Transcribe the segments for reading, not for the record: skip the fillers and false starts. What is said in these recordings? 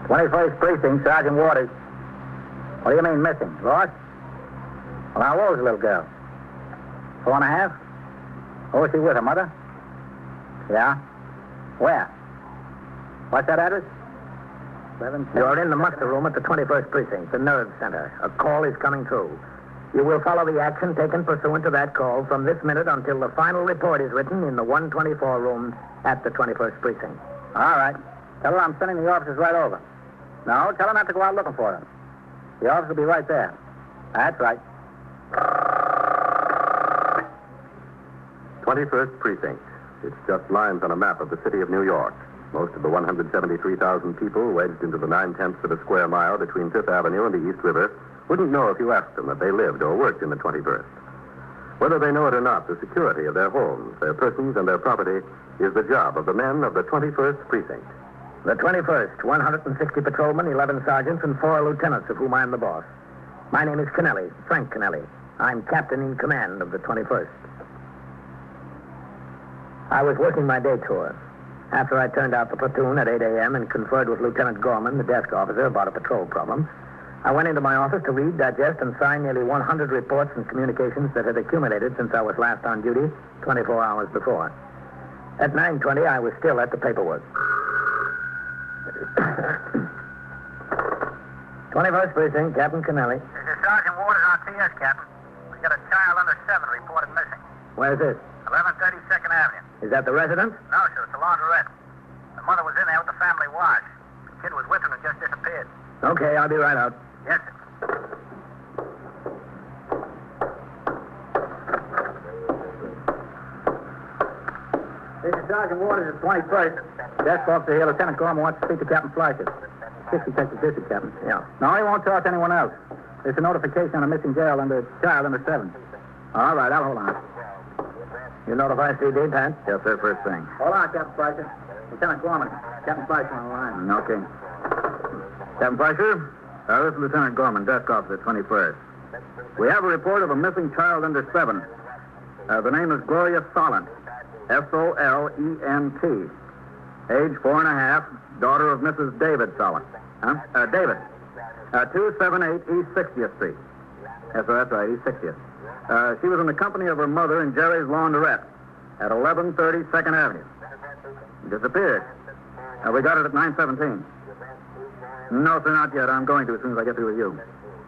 "21st Precinct, Sergeant Waters." "What do you mean, missing? Lost?" "Well, how old's the little girl?" 4.5? Who is she with, her mother? "Yeah." "Where?" "What's that address?" You're in the muster room at the 21st Precinct, the nerve center. A call is coming through. You will follow the action taken pursuant to that call from this minute until the final report is written in the 124 room at the 21st Precinct. All right. Tell her I'm sending the officers right over. No, tell her not to go out looking for her. The officers will be right there. That's right. 21st Precinct. It's just lines on a map of the city of New York. Most of the 173,000 people wedged into the 9/10 of a square mile between Fifth Avenue and the East River wouldn't know if you asked them that they lived or worked in the 21st. Whether they know it or not, the security of their homes, their persons, and their property is the job of the men of the 21st Precinct. The 21st, 160 patrolmen, 11 sergeants, and 4 lieutenants, of whom I am the boss. My name is Kennelly, Frank Kennelly. I'm captain in command of the 21st. I was working my day tour. After I turned out the platoon at 8 a.m. and conferred with Lieutenant Gorman, the desk officer, about a patrol problem, I went into my office to read, digest, and sign nearly 100 reports and communications that had accumulated since I was last on duty 24 hours before. At 9:20, I was still at the paperwork. 21st Precinct, Captain Kennelly. This is Sergeant Waters on TS, Captain. We got a child under 7 reported missing. Where's this? 1130 2nd Avenue. Is that the residence? No, sir, it's a laundrette. The mother was in there with the family wash. The kid was with her and just disappeared. Okay, I'll be right out. Yes, sir. This is Sergeant Waters at 21st. Desk officer here, Lieutenant Gorman wants to speak to Captain Fleischer. 60 Detective District, Captain. Yeah. No, he won't talk to anyone else. It's a notification on a missing child under 7. All right, I'll hold on. You notify CD, Pat? Yes, sir, first thing. Hold on, Captain Fleischer. Lieutenant Gorman. Captain Fleischer on the line. Okay. Captain Fleischer? This is Lieutenant Gorman, desk officer, 21st. We have a report of a missing child under 7. The name is Gloria Solent. Solent. Age 4.5, daughter of Mrs. David Solent. David. 278 East 60th Street. Yes, sir, that's right, East 60th. She was in the company of her mother in Jerry's laundrette at 1130 2nd Avenue. Disappeared. We got it at 9:17. No, sir, not yet. I'm going to as soon as I get through with you.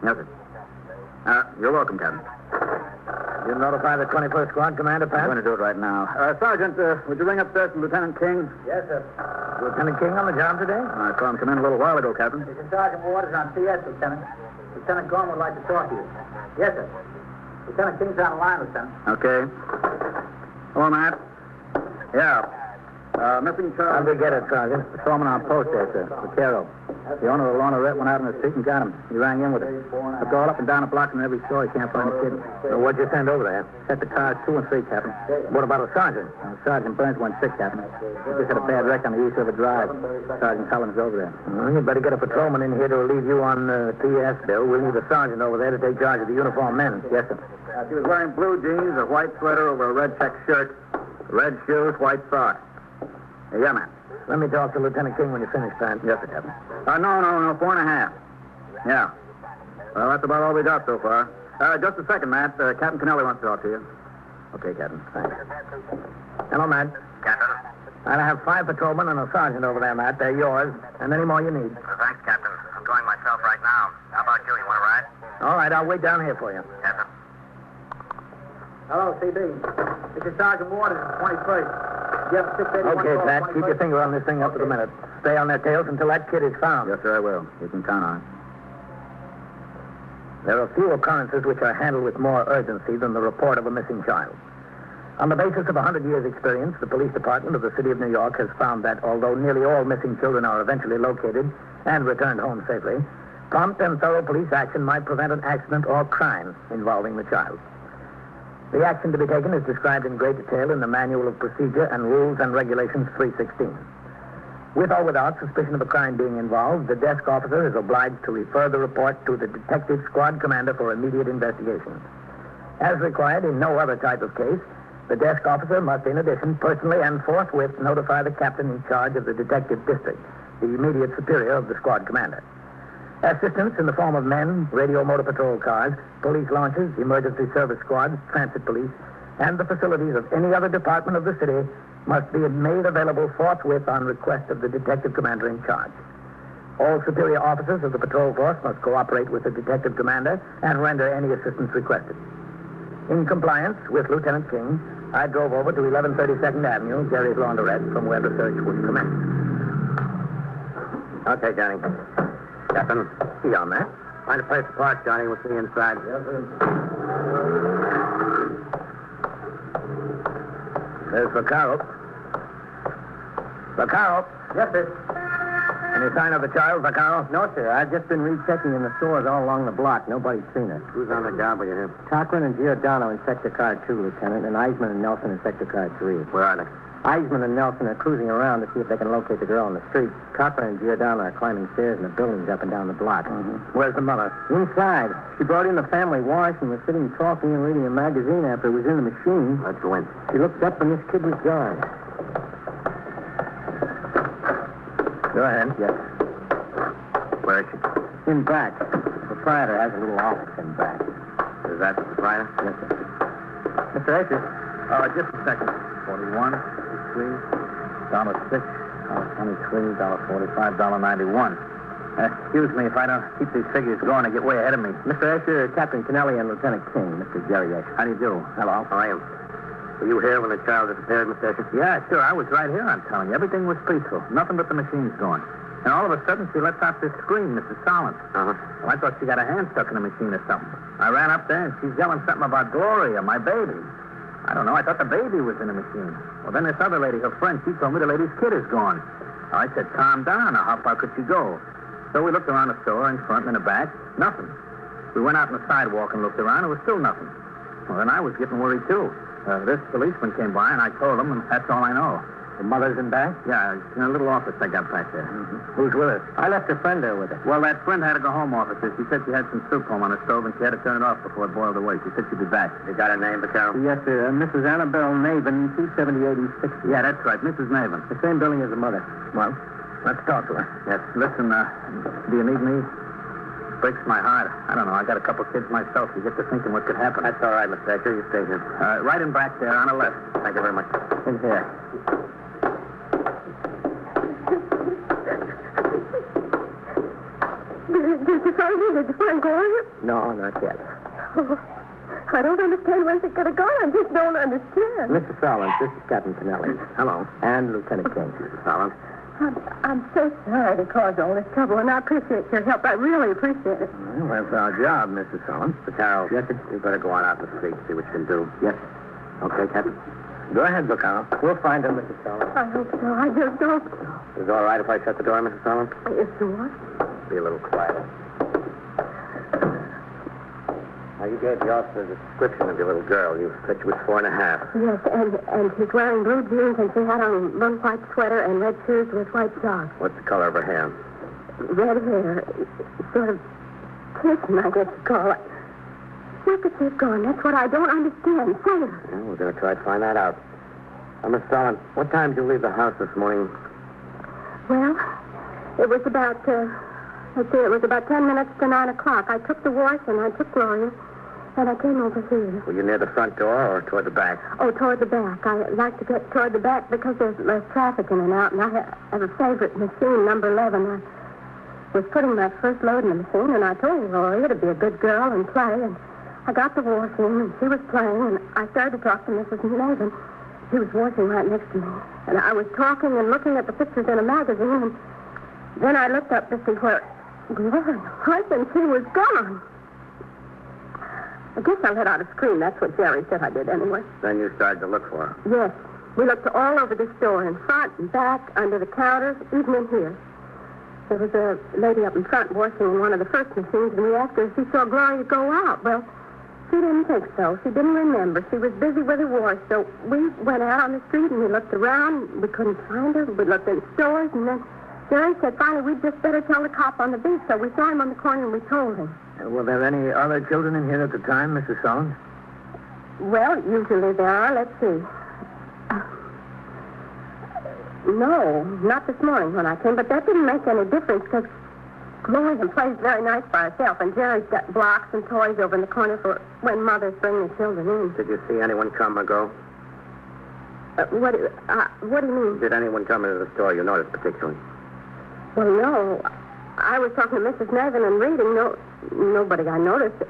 Yes, sir. You're welcome, Captain. You notify the 21st Squad Commander, Pat? I'm going to do it right now. Sergeant, would you ring upstairs to Lieutenant King? Yes, sir. Lieutenant King on the job today? I saw him come in a little while ago, Captain. This is Sergeant Waters on CS, Lieutenant. Lieutenant Gorman would like to talk to you. Yes, sir. Lieutenant King's on the line, Lieutenant. Okay. Hello, Matt. Yeah. Missing child. How'd we get it, Sergeant? The foreman on post there, sir. Vaquero. The owner of the laundrette went out in the street and got him. He rang in with it. Looked all up and down the block in every store. He can't find the kid. So what'd you send over there? Set the cars 2 and 3, Captain. What about a sergeant? Sergeant Burns went sick, Captain. He just had a bad wreck on the East River Drive. Sergeant Collins over there. Well, you better get a patrolman in here to relieve you on TS, Bill. We'll need a sergeant over there to take charge of the uniformed men. Yes, sir. She was wearing blue jeans, a white sweater over a red check shirt, red shoes, white socks. Yeah, man. Let me talk to Lieutenant King when you finish, Pat. Yes, sir, Captain. No, 4.5. Yeah. Well, that's about all we got so far. Just a second, Matt. Captain Kennelly wants to talk to you. Okay, Captain. Thanks. Hello, Matt. Captain. I'll have 5 patrolmen and a sergeant over there, Matt. They're yours. And any more you need. Thanks, Captain. I'm going myself right now. How about you? You want to ride? All right, I'll wait down here for you. Yes, sir. Hello, CB. This is Sergeant Waters at 21st. Okay, Pat, keep your finger on this thing up to the minute. Stay on their tails until that kid is found. Yes, sir, I will. You can count on it. There are few occurrences which are handled with more urgency than the report of a missing child. On the basis of 100 years' experience, the police department of the city of New York has found that although nearly all missing children are eventually located and returned home safely, prompt and thorough police action might prevent an accident or crime involving the child. The action to be taken is described in great detail in the Manual of Procedure and Rules and Regulations 316. With or without suspicion of a crime being involved, the desk officer is obliged to refer the report to the detective squad commander for immediate investigation. As required in no other type of case, The desk officer must, in addition, personally and forthwith notify the captain in charge of the detective district, the immediate superior of the squad commander. Assistance in the form of men, radio motor patrol cars, police launches, emergency service squads, transit police, and the facilities of any other department of the city must be made available forthwith on request of the detective commander in charge. All superior officers of the patrol force must cooperate with the detective commander and render any assistance requested. In compliance with Lieutenant King, I drove over to 1132nd Avenue, Jerry's Laundrette, from where the search was commenced. Okay, Johnny. Captain. See on that. Find a place to park, Johnny. We'll see you inside. Yes, sir. There's Vaccaro. Vaccaro? Yes, sir. Any sign of the child, Vaccaro? No, sir. I've just been rechecking in the stores all along the block. Nobody's seen her. Who's on the job with you here? Cochran and Giordano in Sector Car 2, Lieutenant, and Eisman and Nelson in Sector Car 3. Where are they? Eisman and Nelson are cruising around to see if they can locate the girl on the street. Cochran and Giordano are climbing stairs in the buildings up and down the block. Mm-hmm. Where's the mother? Inside. She brought in the family wash and was sitting talking and reading a magazine after it was in the machine. Let's go in. She looked up when this kid was gone. Go ahead. Yes. Where is she? In back. The proprietor has a little office in back. Is that the proprietor? Yes, sir. Mr. Asher. Just a second. 41, $63, $6, $23, $45, $91. Excuse me if I don't keep these figures going. They get way ahead of me. Mr. Asher, Captain Kennelly and Lieutenant King, Mr. Jerry Asher. How do you do? Hello. How are you? Were you here when the child disappeared, Mr. Asher? Yeah, sure. I was right here, I'm telling you. Everything was peaceful. Nothing but the machines going. And all of a sudden, she lets out this scream, Mrs. Solomon. Uh-huh. Well, I thought she got her hand stuck in the machine or something. I ran up there, and she's yelling something about Gloria, my baby. I don't know. I thought the baby was in the machine. Well, then this other lady, her friend, she told me the lady's kid is gone. I said, calm down. Now, how far could she go? So we looked around the store, in front and in the back. Nothing. We went out on the sidewalk and looked around. There was still nothing. Well, then I was getting worried, too. This policeman came by, and I told him, and that's all I know. The mother's in back? Yeah, in a little office I got back there. Mm-hmm. Who's with her? I left a friend there with her. Well, that friend had to go home, officer. She said she had some soup home on the stove, and she had to turn it off before it boiled away. She said she'd be back. You got her name, Vaccaro? Yes, sir. Mrs. Annabelle Navin, 278 East 60. Yeah, that's right. Mrs. Navin. The same building as the mother. Well, let's talk to her. Yes. Listen, do you need me? Breaks my heart. I don't know. I got a couple kids myself. You get to thinking what could happen. That's all right, Mr. Asher. You stay here. Right in back there on the left. Thank you very much. In here. Did you find her? Did you find Gloria? No, not yet. Oh, I don't understand where she could have gone. I just don't understand. Mr. Solomon, this is Captain Kennelly. Hello. And Lieutenant King. Mr. Solomon. I'm so sorry to cause all this trouble, and I appreciate your help. I really appreciate it. Well, that's our job, Mrs. Solomon. Vaccaro. Yes, sir. You better go on out in the street, see what you can do. Yes. Okay, Captain. Go ahead, Vaccaro. We'll find him, Mrs. Solomon. I hope so. I just hope so. Is it all right if I shut the door, Mrs. Solomon? Yes, sure. Be a little quieter. Now, you gave the officer a description of your little girl. You said she was 4 1/2. Yes, and she's wearing blue jeans, and she had on a blue white sweater and red shoes with white socks. What's the color of her hair? Red hair. Sort of kissing, I guess you call it. Where could she have gone? That's what I don't understand. Say her. Yeah, we're going to try to find that out. Miss Solomon, what time did you leave the house this morning? Well, it was about, it was about 10 minutes to 9 o'clock. I took the wash, and I took Gloria, and I came over here. Were you near the front door or toward the back? Oh, toward the back. I like to get toward the back because there's less traffic in and out, and I have a favorite machine, number 11. I was putting my first load in the machine, and I told Gloria to be a good girl and play, and I got the wash in, and she was playing, and I started to talk to Mrs. Navin. She was washing right next to me, and I was talking and looking at the pictures in a magazine, and then I looked up to see where Gloria was, and she was gone. I guess I let out a scream. That's what Jerry said I did anyway. Then you started to look for her. Yes. We looked all over the store, in front and back, under the counters, even in here. There was a lady up in front washing in one of the first machines, and we asked her if she saw Gloria go out. Well, she didn't think so. She didn't remember. She was busy with her wash. So we went out on the street, and we looked around. We couldn't find her. We looked in stores, and then Jerry said, finally, we'd just better tell the cop on the beat. So we saw him on the corner, and we told him. Were there any other children in here at the time, Mrs. Solomon? Well, usually there are. Let's see. No, not this morning when I came, but that didn't make any difference because Gloria plays very nice by herself, and Jerry's got blocks and toys over in the corner for when mothers bring the children in. Did you see anyone come or go? What do you mean? Did anyone come into the store you noticed particularly? Well, no. I was talking to Mrs. Nevin and reading. Nobody I noticed.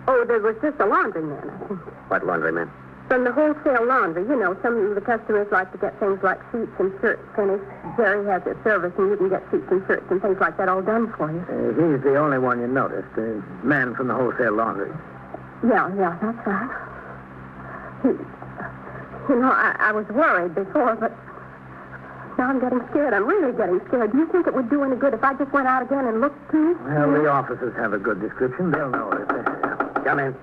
Oh, there was just a laundryman, I think. What laundryman? From the wholesale laundry. You know, some of the customers like to get things like sheets and shirts finished. Jerry has a service, and you can get sheets and shirts and things like that all done for you. He's the only one you noticed, the man from the wholesale laundry. Yeah, that's right. I was worried before, but now I'm getting scared. I'm really getting scared. Do you think it would do any good if I just went out again and looked, too? Well, the officers have a good description. They'll know it. Come in.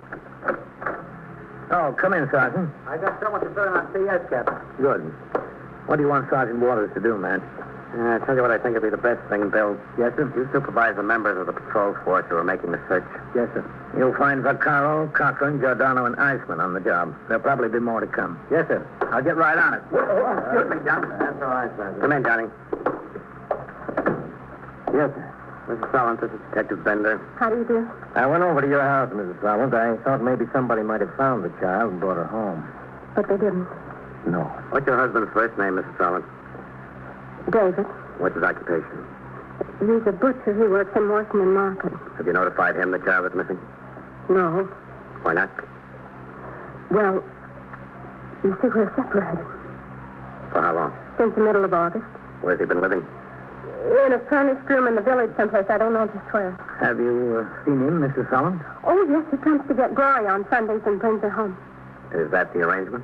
Oh, come in, Sergeant. I got someone to fill on CS, Captain. Good. What do you want Sergeant Waters to do, man? I tell you what I think would be the best thing, Bill. Yes, sir? You supervise the members of the patrol force who are making the search. Yes, sir. You'll find Vaccaro, Cochran, Giordano, and Eisman on the job. There'll probably be more to come. Yes, sir. I'll get right on it. Excuse me, John. That's all right, Sergeant. Come in, Johnny. Yes, sir. Mrs. Solent, this is Detective Bender. How do you do? I went over to your house, Mrs. Solent. I thought maybe somebody might have found the child and brought her home. But they didn't. No. What's your husband's first name, Mrs. Solent? David. What's his occupation? He's a butcher. He works in Morrison and Market. Have you notified him the child is missing? No. Why not? Well, you see, we're separated. For how long? Since the middle of August. Where's he been living? In a furnished room in the village someplace. I don't know just where. Have you seen him, Mr. Solomon? Oh, yes, he comes to get Gloria on Sundays and brings her home. Is that the arrangement?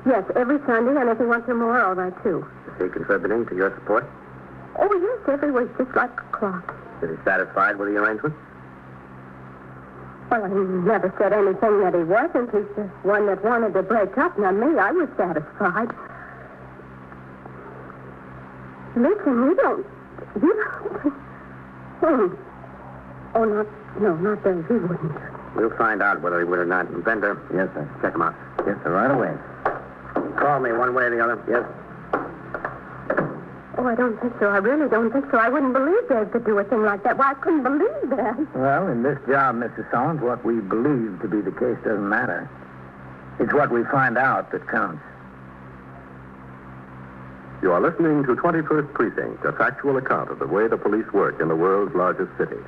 Yes, every Sunday, and if he wants her more, all right, too. Is he contributing to your support? Oh, yes, every week, just like a clock. Is he satisfied with the arrangement? Well, he never said anything that he wasn't. He's the one that wanted to break up, not me. I was satisfied. Listen, you don't... not Dave. He wouldn't. We'll find out whether he would or not. Bender. Yes, sir. Check him out. Yes, sir, right away. Call me one way or the other. Yes. Oh, I don't think so. I really don't think so. I wouldn't believe Dave could do a thing like that. Why, I couldn't believe that. Well, in this job, Mrs. Solomon, what we believe to be the case doesn't matter. It's what we find out that counts. You are listening to 21st Precinct, a factual account of the way the police work in the world's largest city.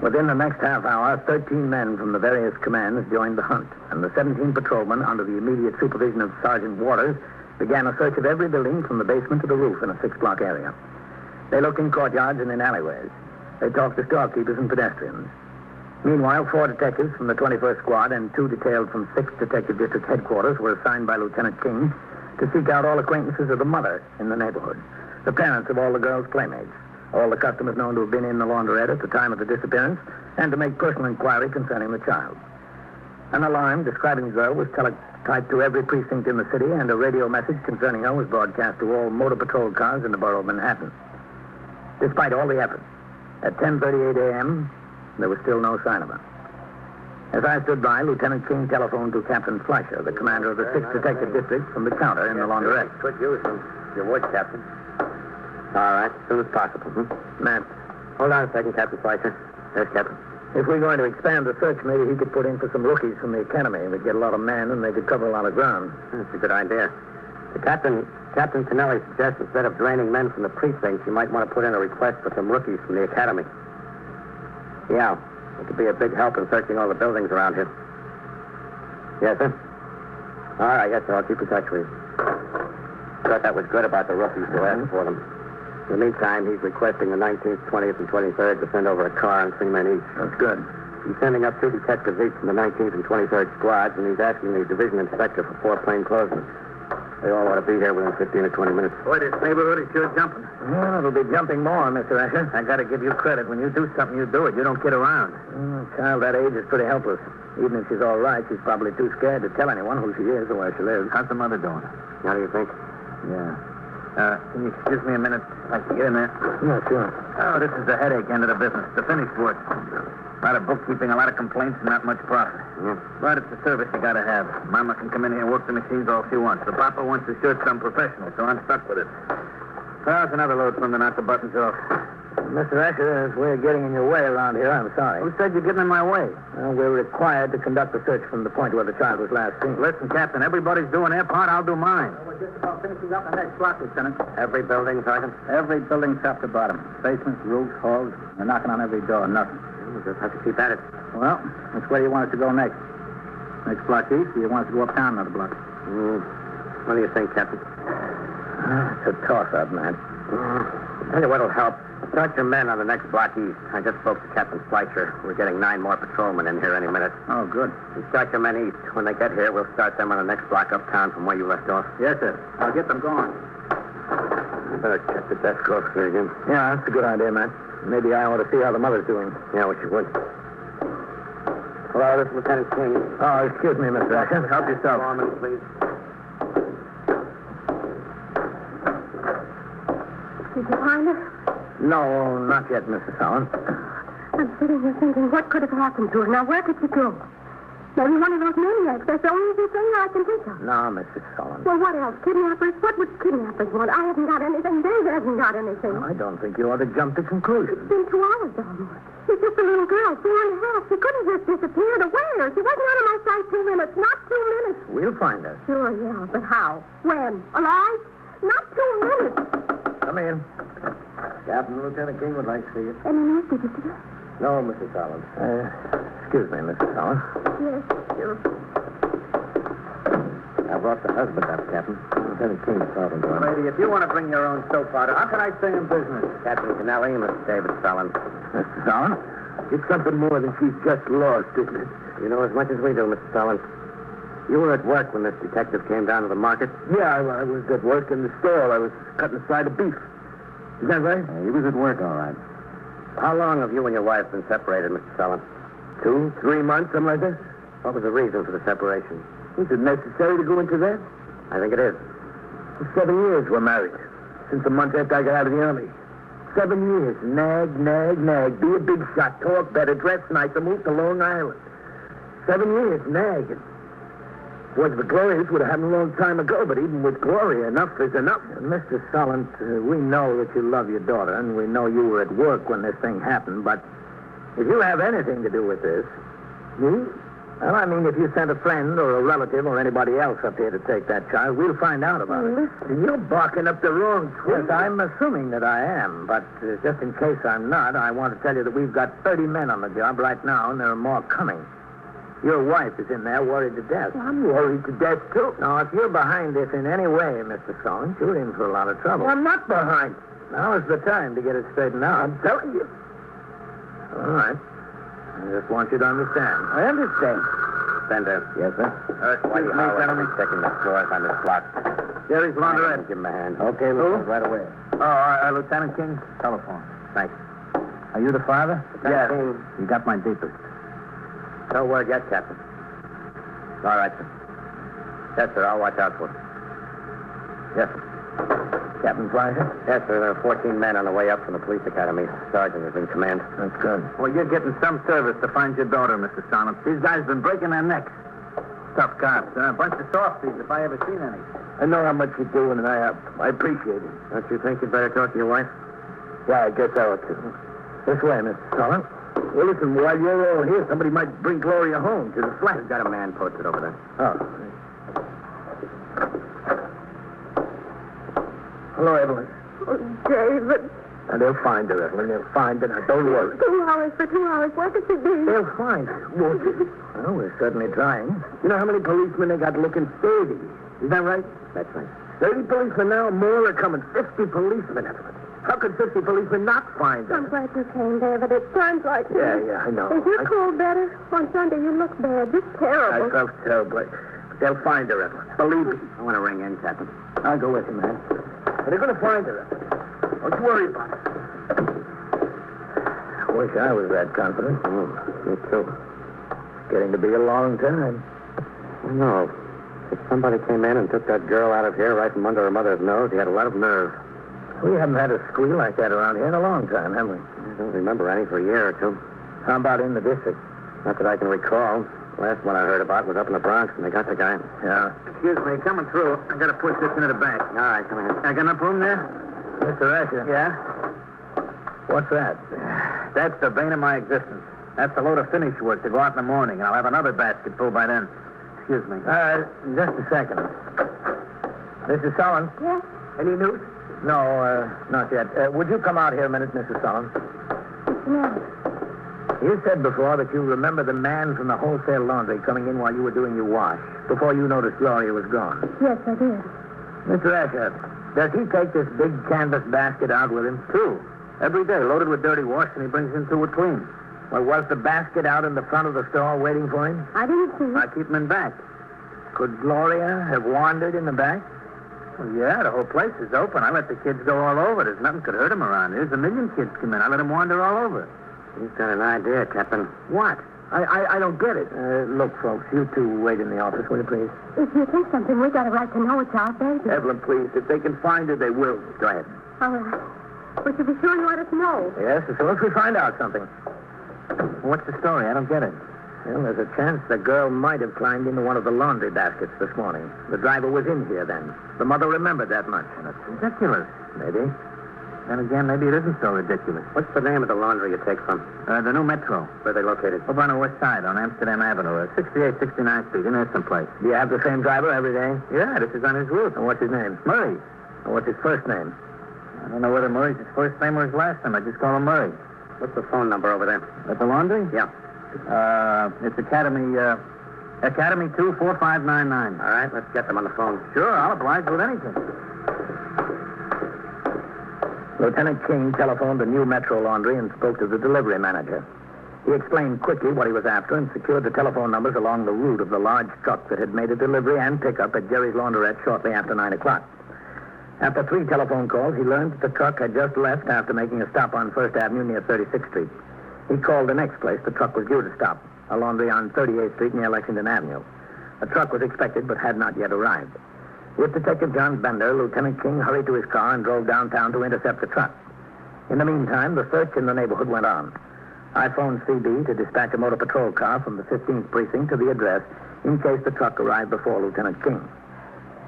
Within the next half hour, 13 men from the various commands joined the hunt, and the 17 patrolmen, under the immediate supervision of Sergeant Waters, began a search of every building from the basement to the roof in a 6-block area. They looked in courtyards and in alleyways. They talked to storekeepers and pedestrians. Meanwhile, 4 detectives from the 21st Squad and 2 detailed from 6th Detective District Headquarters were assigned by Lieutenant King to seek out all acquaintances of the mother in the neighborhood, the parents of all the girls' playmates, all the customers known to have been in the laundrette at the time of the disappearance, and to make personal inquiry concerning the child. An alarm describing the girl was teletyped to every precinct in the city, and a radio message concerning her was broadcast to all motor patrol cars in the borough of Manhattan. Despite all the effort, at 10:38 a.m., there was still no sign of her. As I stood by, Lieutenant King telephoned to Captain Fleischer, the commander of the 6th Detective District, from the counter in the laundrette. Could use your wood, Captain. All right, as soon as possible. Matt. Hold on a second, Captain Fleischer. Yes, Captain. If we're going to expand the search, maybe he could put in for some rookies from the academy. We'd get a lot of men, and they could cover a lot of ground. That's a good idea. Captain Tonelli suggests instead of draining men from the precincts, you might want to put in a request for some rookies from the academy. Yeah, it could be a big help in searching all the buildings around here. Yes, sir? All right, yes, sir. I'll keep in touch with you. Thought that was good about the rookies who asked for them. In the meantime, he's requesting the 19th, 20th, and 23rd to send over a car and 3 men each. That's good. He's sending up 2 detectives each from the 19th and 23rd squads, and he's asking the division inspector for 4 plainclothesmen. They all ought to be here within 15 or 20 minutes. Boy, this neighborhood is sure jumping. Well, it'll be jumping more, Mr. Escher. I got to give you credit. When you do something, you do it. You don't kid around. A child that age is pretty helpless. Even if she's all right, she's probably too scared to tell anyone who she is or where she lives. How's the mother doing? How do you think? Yeah. Can you excuse me a minute? I'd like to get in there. Yeah, sure. Oh, this is the headache end of the business. The finished work. A lot of bookkeeping, a lot of complaints, and not much profit. Yeah. But it's a service you gotta have. Mama can come in here and work the machines all she wants. The Papa wants to shoot some professional, so I'm stuck with it. There's another load from the knock the buttons off. Mr. Asher, as we're getting in your way around here, I'm sorry. Who said you're getting in my way? Well, we're required to conduct a search from the point where the child was last seen. Listen, Captain, everybody's doing their part. I'll do mine. We're just about finishing up the next block, Lieutenant. Every building, Sergeant? Every building top to bottom. Basements, roofs, halls. They're knocking on every door. Nothing. We'll just have to keep at it. Well, which way do you want us to go next? Next block east, or you want us to go uptown another block? What do you think, Captain? It's a toss-up, man. Tell you what'll help. Start your men on the next block east. I just spoke to Captain Fleischer. We're getting 9 more patrolmen in here any minute. Oh, good. You start your men east. When they get here, we'll start them on the next block uptown from where you left off. Yes, sir. I'll get them going. You better check the desk closely again. Yeah, that's a good idea, man. Maybe I ought to see how the mother's doing. Yeah, what you would. Hello, this is Lieutenant King. Oh, excuse me, Mr. Asher. Help yourself. Foreman, please. Did you find her? No, not yet, Mrs. Allen. I'm sitting here thinking, what could have happened to her? Now, where could she go? Maybe one of those maniacs. That's the only thing I can think of. No, Mrs. Allen. Well, what else? Kidnappers? What would kidnappers want? I haven't got anything. Dave hasn't got anything. I don't think you ought to jump to conclusions. It's been 2 hours almost. She's just a little girl, 4 and a half. She couldn't just disappear. To where? She wasn't out of my sight 2 minutes. Not 2 minutes. We'll find her. Sure, yeah, but how? When? Alive? Not 2 minutes. Come in. Captain Lieutenant King would like to see you. Any news, did you see her? No, Mrs. Allen. Excuse me, Mrs. Allen. Yes, sure. I brought the husband up, Captain. Lieutenant King's talking to him. Lady, if you want to bring your own soap out, how can I stay in business? Captain Kennelly, Mr. David Sullen. Mrs. Allen? It's something more than she's just lost, isn't it? You know as much as we do, Mr. Sullen. You were at work when this detective came down to the market? Yeah, I was at work in the store. I was cutting a side of beef. Is that right? He was at work, all right. How long have you and your wife been separated, Mr. Sullen? 2, 3 months, something like that? What was the reason for the separation? Is it necessary to go into that? I think it is. For 7 years we're married. Since the month after I got out of the Army. 7 years. Nag, nag, nag. Be a big shot. Talk better. Dress nicer. Move to Long Island. 7 years. Nagging. Was the glorious would have happened a long time ago, but even with Gloria, enough is enough. Mr. Solent, we know that you love your daughter, and we know you were at work when this thing happened, but if you have anything to do with this, me? Well, I mean, if you sent a friend or a relative or anybody else up here to take that child, we'll find out about it. Listen, You're barking up the wrong tree. Yes, I'm assuming that I am, but just in case I'm not, I want to tell you that we've got 30 men on the job right now, and there are more coming. Your wife is in there worried to death. I'm worried to death, too. Now, if you're behind this in any way, Mr. Solent, you're in for a lot of trouble. I'm not behind. Now is the time to get it straightened out. I'm telling you. All right. I just want you to understand. I understand. Bender. Yes, sir? Whitey Howard will be checking the floors on this block. Jerry's laundrette. Give him a hand. Okay, Lieutenant, right away. Oh, Lieutenant King, telephone. Thanks. Are you the father? Yes. You got my deepest. No word yet, Captain. All right, sir. Yes, sir. I'll watch out for him. Yes, sir. Captain Fleischer? Yes, sir. There are 14 men on the way up from the police academy. Sergeant is in command. That's good. Well, you're getting some service to find your daughter, Mr. Solent. These guys have been breaking their necks. Tough cops. A bunch of softies, if I ever seen any. I know how much you're doing, and I appreciate it. Don't you think you'd better talk to your wife? Yeah, I guess I ought to. This way, Mr. Solent. Well, listen, while you're all here, somebody might bring Gloria home to the flat. We've got a man posted over there. Oh. Hello, Evelyn. Oh, David. And they'll find her, Evelyn. They'll find her. Now, don't worry. 2 hours for 2 hours. Where could she be? They'll find her, won't they? Well, we're certainly trying. You know how many policemen they got looking? 30. Is that right? That's right. 30 policemen now, more are coming. 50 policemen, Evelyn. How could 50 policemen not find her? I'm glad you came, David. It sounds like... Yeah, I know. Is your cold better? On Sunday, you look bad. Just terrible. I felt terrible. But they'll find her, Evelyn. Believe me. I want to ring in, Captain. I'll go with you, man. But they're going to find her, Evelyn. Don't you worry about it. I wish I was that confident. Me too. It's getting to be a long time. No. If somebody came in and took that girl out of here right from under her mother's nose, he had a lot of nerve. We haven't had a squeal like that around here in a long time, have we? I don't remember any for a year or two. How about in the district? Not that I can recall. Last one I heard about was up in the Bronx, and they got the guy. Yeah. Excuse me, coming through. I gotta push this into the bank. All right, come ahead. I got enough room there? Mr. Asher. Yeah? What's that? That's the bane of my existence. That's a load of finish work to go out in the morning, and I'll have another basket full by then. Excuse me. Just a second. Mrs. Sullen? Yes? Any news? No, not yet. Would you come out here a minute, Mrs. Sullen? What's the matter? You said before that you remember the man from the wholesale laundry coming in while you were doing your wash, before you noticed Gloria was gone. Yes, I did. Mr. Asher, does he take this big canvas basket out with him? Two. Every day, loaded with dirty wash, and he brings in two with clean. Well, was the basket out in the front of the store waiting for him? I didn't see I it. keep him in back. Could Gloria have wandered in the back? Well, yeah, the whole place is open. I let the kids go all over. There's nothing could hurt him around here. There's a million kids come in. I let them wander all over. You've got an idea, Captain. What? I don't get it. Look, folks, you two wait in the office, will you, please? If you think something, we got a right to know it's our baby. Evelyn, please. If they can find her, they will. Go ahead. All right. But you be sure you let us know. Yes, as soon as we find out something. What's the story? I don't get it. Well, there's a chance the girl might have climbed into one of the laundry baskets this morning. The driver was in here then. The mother remembered that much. That's ridiculous. Maybe. Then again, maybe it isn't so ridiculous. What's the name of the laundry you take from? The new Metro. Where are they located? Over on the west side, on Amsterdam Avenue, 68, 69th Street, in there someplace. Do you have the same driver every day? Yeah, this is on his route. And what's his name? Murray. And what's his first name? I don't know whether Murray's his first name or his last name. I just call him Murray. What's the phone number over there? At the laundry? Yeah. It's Academy 24599. All right, let's get them on the phone. Sure, I'll oblige with anything. Lieutenant King telephoned the new Metro laundry and spoke to the delivery manager. He explained quickly what he was after and secured the telephone numbers along the route of the large truck that had made a delivery and pickup at Jerry's Laundrette shortly after 9 o'clock. After 3 telephone calls, he learned that the truck had just left after making a stop on 1st Avenue near 36th Street. He called the next place the truck was due to stop, a laundry on 38th Street near Lexington Avenue. The truck was expected but had not yet arrived. With Detective John Bender, Lieutenant King hurried to his car and drove downtown to intercept the truck. In the meantime, the search in the neighborhood went on. I phoned CB to dispatch a motor patrol car from the 15th Precinct to the address in case the truck arrived before Lieutenant King.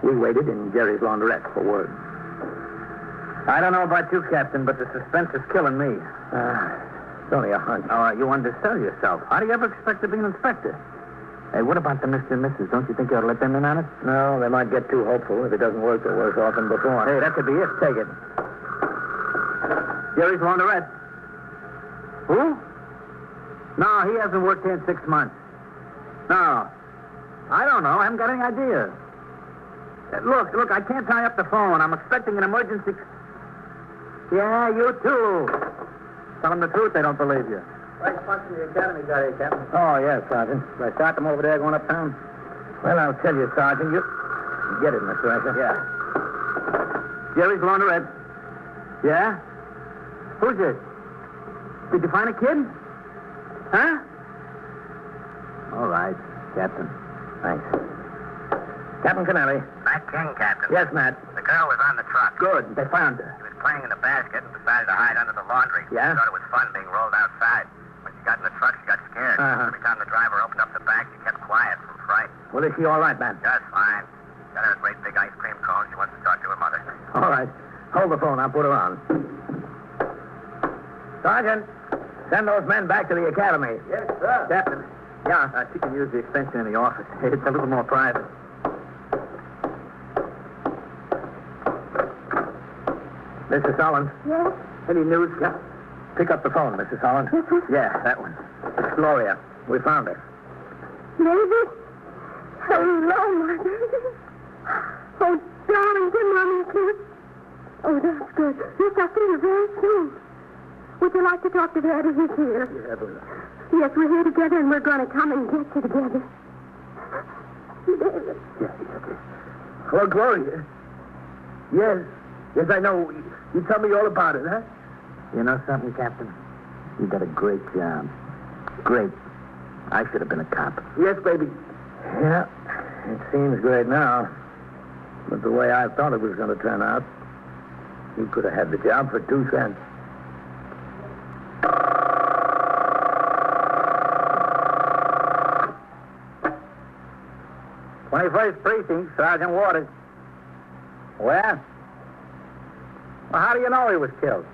We waited in Jerry's Laundrette for word. I don't know about you, Captain, but the suspense is killing me. It's only a hunch. You undersell yourself. How do you ever expect to be an inspector? Hey, what about the Mr. and Mrs.? Don't you think you ought to let them in on it? No, they might get too hopeful. If it doesn't work, they're worse off than before. Hey, that could be it. Take it. Jerry's Laundrette. Who? No, he hasn't worked here in 6 months. No. I don't know. I haven't got any idea. Look, I can't tie up the phone. I'm expecting an emergency. Yeah, you too. Tell them the truth, they don't believe you. Right punch in the academy got here, Captain. Oh, yes, Sergeant. Should I start them over there going uptown? Well, I'll tell you, Sergeant. You get it, Mr. Asher. Yeah. Jerry's Laundrette. Yeah? Who's this? Did you find a kid? Huh? All right, Captain. Thanks. Captain Canelli. Matt King, Captain. Yes, Matt. The girl was on the truck. Good. They found her. She was playing in the basket and decided to hide under the laundry. Yeah? She thought it was fun being rolled outside. When she got in the truck, she got scared. Uh-huh. Every time the driver opened up the back, she kept quiet from fright. Well, is she all right, Matt? Just fine. Got her a great big ice cream cone. She wants to talk to her mother. All right. Hold the phone. I'll put her on. Sergeant, send those men back to the academy. Yes, sir. Captain. Yeah. She can use the extension in the office. It's a little more private. Mrs. Holland. Yes? Any news, Cap? Pick up the phone, Mrs. Holland. This one? Yeah, that one. It's Gloria. We found her. Baby? Hello, my baby. Oh, darling, give Mommy a kiss. Oh, that's good. Yes, I'll see you very soon. Would you like to talk to Daddy? He's here. Yeah, Yes, we're here together, and we're going to come and get you together. David. Hello, Gloria. Yes. Yes, I know. You tell me all about it, huh? You know something, Captain? You did a great job. Great. I should have been a cop. Yes, baby. Yeah, it seems great now. But the way I thought it was going to turn out, you could have had the job for 2 cents. 21st Precinct, Sergeant Waters. Where? Well, how do you know he was killed?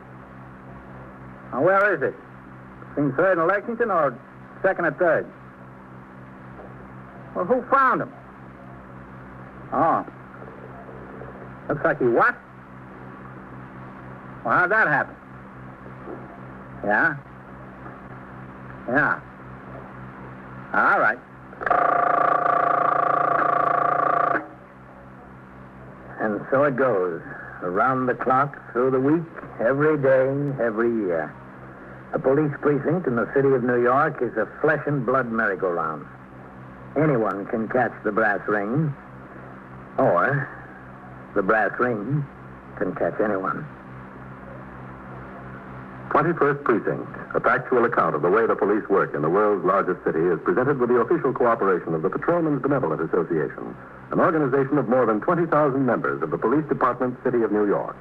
Now, where is it? Between 3rd and Lexington or 2nd and 3rd? Well, who found him? Oh. Looks like he what? Well, how'd that happen? Yeah? Yeah. All right. And so it goes. Around the clock, through the week, every day, every year. A police precinct in the city of New York is a flesh and blood merry-go-round. Anyone can catch the brass ring, or the brass ring can catch anyone. 21st Precinct, a factual account of the way the police work in the world's largest city, is presented with the official cooperation of the Patrolmen's Benevolent Association, an organization of more than 20,000 members of the Police Department, City of New York.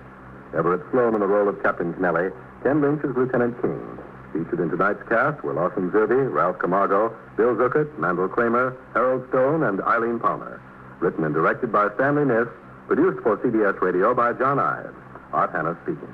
Everett Sloan in the role of Captain Kennelly, Ken Lynch as Lieutenant King. Featured in tonight's cast were Lawson Zerbe, Ralph Camargo, Bill Zuckert, Mandel Kramer, Harold Stone, and Eileen Palmer. Written and directed by Stanley Niss, produced for CBS Radio by John Ives. Art Hannah speaking.